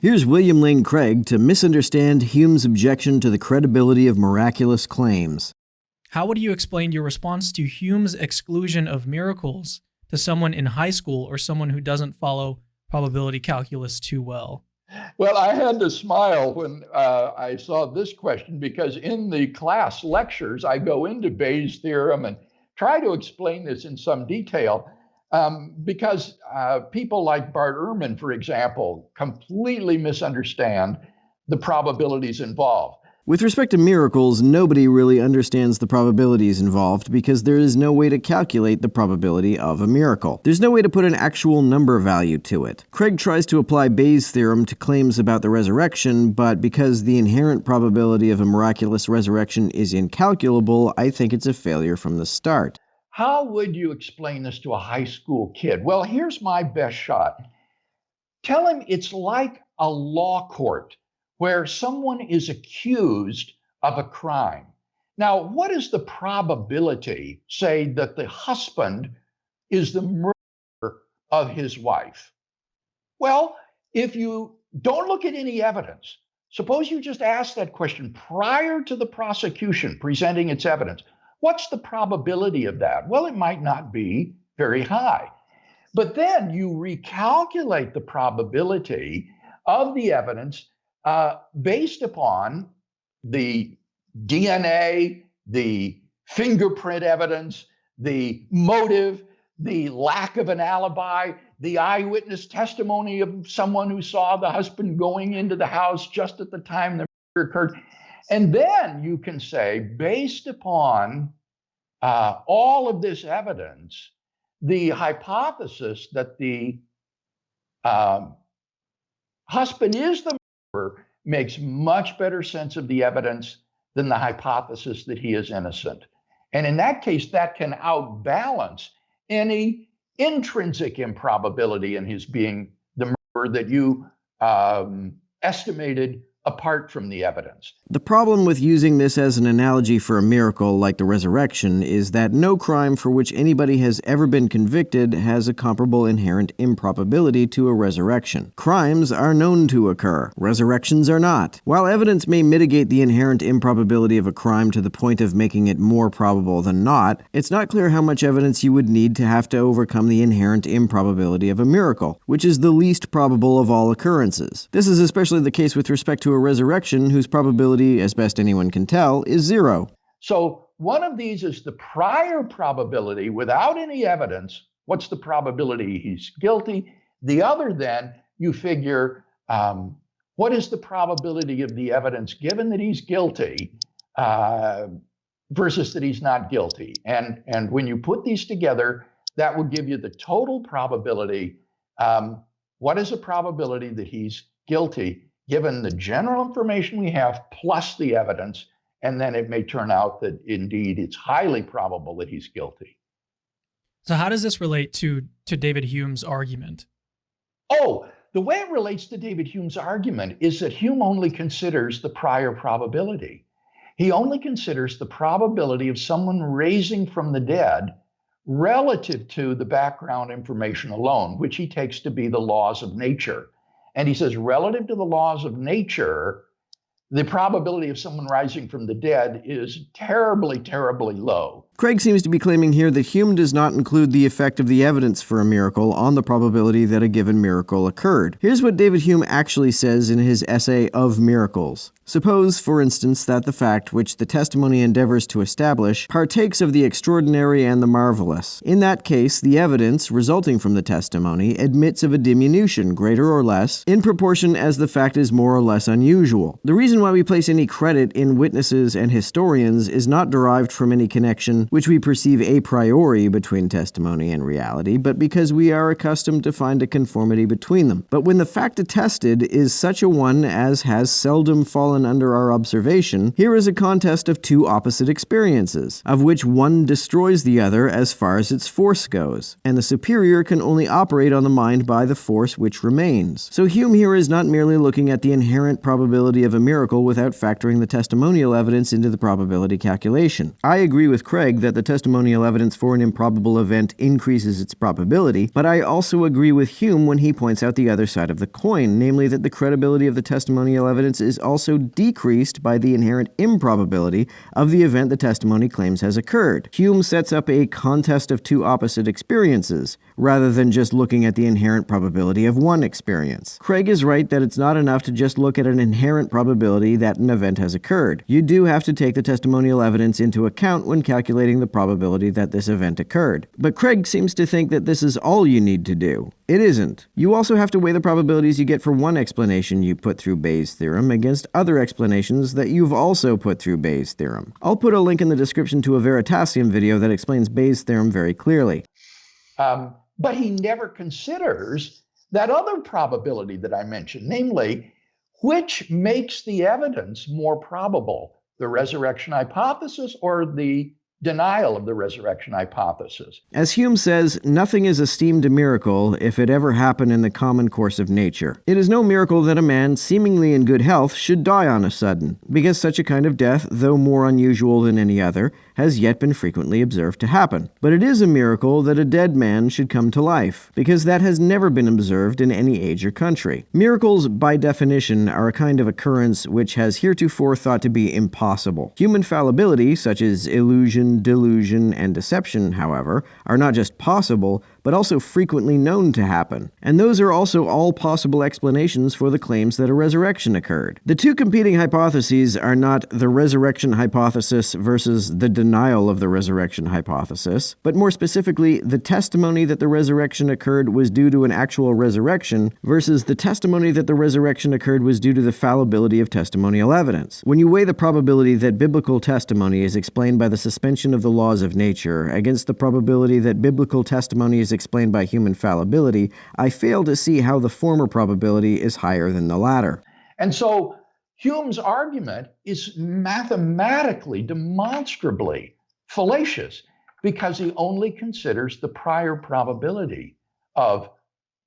Here's William Lane Craig to misunderstand Hume's objection to the credibility of miraculous claims. How would you explain your response to Hume's exclusion of miracles to someone in high school or someone who doesn't follow probability calculus too well? Well, I had to smile when I saw this question, because in the class lectures, I go into Bayes' theorem and try to explain this in some detail, because people like Bart Ehrman, for example, completely misunderstand the probabilities involved. With respect to miracles, nobody really understands the probabilities involved because there is no way to calculate the probability of a miracle. There's no way to put an actual number value to it. Craig tries to apply Bayes' theorem to claims about the resurrection, but because the inherent probability of a miraculous resurrection is incalculable, I think it's a failure from the start. How would you explain this to a high school kid? Well, here's my best shot. Tell him it's like a law court where someone is accused of a crime. Now, what is the probability, say, that the husband is the murderer of his wife? Well, if you don't look at any evidence, suppose you just ask that question prior to the prosecution presenting its evidence. What's the probability of that? Well, it might not be very high. But then you recalculate the probability of the evidence based upon the DNA, the fingerprint evidence, the motive, the lack of an alibi, the eyewitness testimony of someone who saw the husband going into the house just at the time the murder occurred. And then you can say, based upon all of this evidence, the hypothesis that the husband is the murderer makes much better sense of the evidence than the hypothesis that he is innocent. And in that case, that can outbalance any intrinsic improbability in his being the murderer that you estimated apart from the evidence. The problem with using this as an analogy for a miracle like the resurrection is that no crime for which anybody has ever been convicted has a comparable inherent improbability to a resurrection. Crimes are known to occur. Resurrections are not. While evidence may mitigate the inherent improbability of a crime to the point of making it more probable than not, it's not clear how much evidence you would need to have to overcome the inherent improbability of a miracle, which is the least probable of all occurrences. This is especially the case with respect to a resurrection whose probability, as best anyone can tell, is zero. So one of these is the prior probability without any evidence. What's the probability he's guilty? The other, then, you figure, what is the probability of the evidence given that he's guilty versus that he's not guilty? And when you put these together, that will give you the total probability. What is the probability that he's guilty given the general information we have plus the evidence? And then it may turn out that indeed it's highly probable that he's guilty. So how does this relate to David Hume's argument? Oh, the way it relates to David Hume's argument is that Hume only considers the prior probability. He only considers the probability of someone raising from the dead relative to the background information alone, which he takes to be the laws of nature. And he says, relative to the laws of nature, the probability of someone rising from the dead is terribly, terribly low. Craig seems to be claiming here that Hume does not include the effect of the evidence for a miracle on the probability that a given miracle occurred. Here's what David Hume actually says in his essay Of Miracles. Suppose, for instance, that the fact which the testimony endeavors to establish partakes of the extraordinary and the marvelous. In that case, the evidence resulting from the testimony admits of a diminution, greater or less, in proportion as the fact is more or less unusual. The reason why we place any credit in witnesses and historians is not derived from any connection which we perceive a priori between testimony and reality, but because we are accustomed to find a conformity between them. But when the fact attested is such a one as has seldom fallen under our observation, here is a contest of two opposite experiences, of which one destroys the other as far as its force goes, and the superior can only operate on the mind by the force which remains. So Hume here is not merely looking at the inherent probability of a miracle without factoring the testimonial evidence into the probability calculation. I agree with Craig Craig that the testimonial evidence for an improbable event increases its probability, but I also agree with Hume when he points out the other side of the coin, namely that the credibility of the testimonial evidence is also decreased by the inherent improbability of the event the testimony claims has occurred. Hume sets up a contest of two opposite experiences, rather than just looking at the inherent probability of one experience. Craig is right that it's not enough to just look at an inherent probability that an event has occurred. You do have to take the testimonial evidence into account when calculating the probability that this event occurred. But Craig seems to think that this is all you need to do. It isn't. You also have to weigh the probabilities you get for one explanation you put through Bayes' theorem against other explanations that you've also put through Bayes' theorem. I'll put a link in the description to a Veritasium video that explains Bayes' theorem very clearly. But he never considers that other probability that I mentioned, namely, which makes the evidence more probable, the resurrection hypothesis or the denial of the resurrection hypothesis. As Hume says, nothing is esteemed a miracle if it ever happened in the common course of nature. It is no miracle that a man, seemingly in good health, should die on a sudden, because such a kind of death, though more unusual than any other, has yet been frequently observed to happen. But it is a miracle that a dead man should come to life, because that has never been observed in any age or country. Miracles, by definition, are a kind of occurrence which has heretofore thought to be impossible. Human fallibility, such as illusion, delusion, and deception, however, are not just possible, but also frequently known to happen. And those are also all possible explanations for the claims that a resurrection occurred. The two competing hypotheses are not the resurrection hypothesis versus the denial of the resurrection hypothesis, but more specifically, the testimony that the resurrection occurred was due to an actual resurrection versus the testimony that the resurrection occurred was due to the fallibility of testimonial evidence. When you weigh the probability that biblical testimony is explained by the suspension of the laws of nature against the probability that biblical testimony is explained by human fallibility, I fail to see how the former probability is higher than the latter. And so Hume's argument is mathematically, demonstrably fallacious because he only considers the prior probability of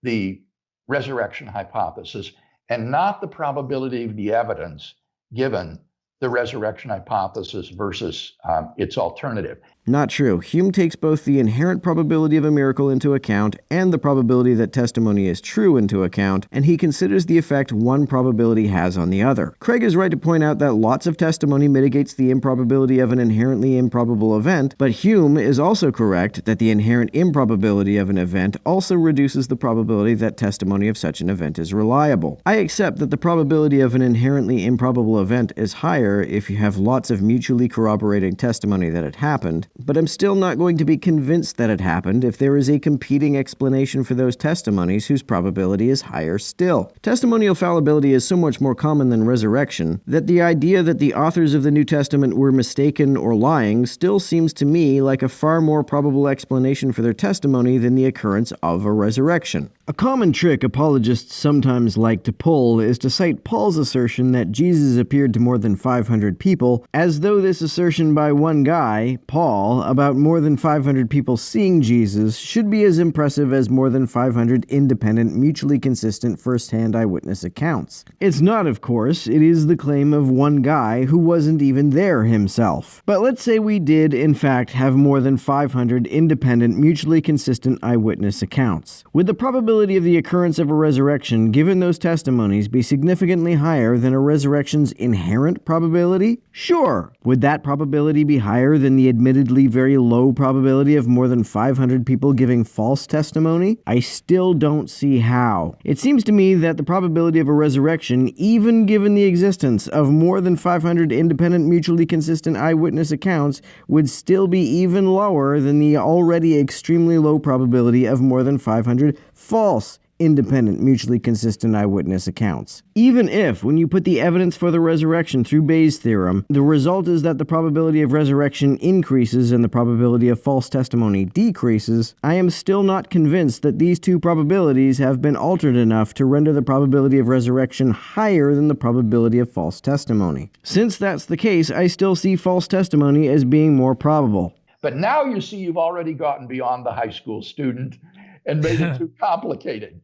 the resurrection hypothesis and not the probability of the evidence given the resurrection hypothesis versus its alternative. Not true. Hume takes both the inherent probability of a miracle into account and the probability that testimony is true into account, and he considers the effect one probability has on the other. Craig is right to point out that lots of testimony mitigates the improbability of an inherently improbable event, but Hume is also correct that the inherent improbability of an event also reduces the probability that testimony of such an event is reliable. I accept that the probability of an inherently improbable event is higher if you have lots of mutually corroborating testimony that it happened, but I'm still not going to be convinced that it happened if there is a competing explanation for those testimonies whose probability is higher still. Testimonial fallibility is so much more common than resurrection that the idea that the authors of the New Testament were mistaken or lying still seems to me like a far more probable explanation for their testimony than the occurrence of a resurrection. A common trick apologists sometimes like to pull is to cite Paul's assertion that Jesus appeared to more than 500 people, as though this assertion by one guy, Paul, about more than 500 people seeing Jesus should be as impressive as more than 500 independent, mutually consistent first-hand eyewitness accounts. It's not, of course. It is the claim of one guy who wasn't even there himself. But let's say we did, in fact, have more than 500 independent, mutually consistent eyewitness accounts. Would the probability of the occurrence of a resurrection given those testimonies be significantly higher than a resurrection's inherent probability? Sure. Would that probability be higher than the admittedly very low probability of more than 500 people giving false testimony? I still don't see how. It seems to me that the probability of a resurrection, even given the existence of more than 500 independent, mutually consistent eyewitness accounts, would still be even lower than the already extremely low probability of more than 500 false, independent, mutually consistent eyewitness accounts. Even if, when you put the evidence for the resurrection through Bayes' theorem, the result is that the probability of resurrection increases and the probability of false testimony decreases, I am still not convinced that these two probabilities have been altered enough to render the probability of resurrection higher than the probability of false testimony. Since that's the case, I still see false testimony as being more probable. But now you see you've already gotten beyond the high school student and made it too complicated.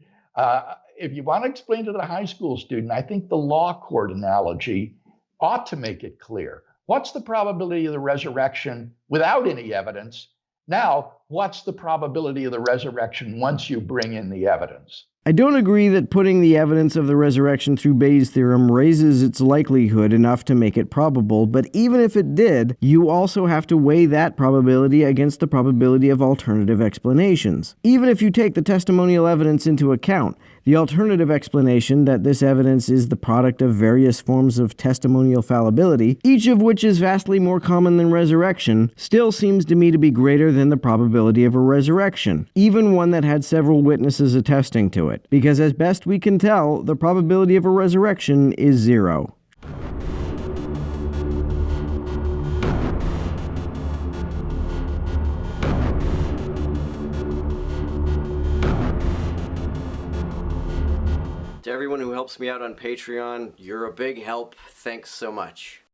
If you want to explain to the high school student, I think the law court analogy ought to make it clear. What's the probability of the resurrection without any evidence? Now, what's the probability of the resurrection once you bring in the evidence? I don't agree that putting the evidence of the resurrection through Bayes' theorem raises its likelihood enough to make it probable, but even if it did, you also have to weigh that probability against the probability of alternative explanations. Even if you take the testimonial evidence into account, the alternative explanation that this evidence is the product of various forms of testimonial fallibility, each of which is vastly more common than resurrection, still seems to me to be greater than the probability of a resurrection, even one that had several witnesses attesting to it, because as best we can tell, the probability of a resurrection is 0. To everyone who helps me out on Patreon, you're a big help. Thanks so much.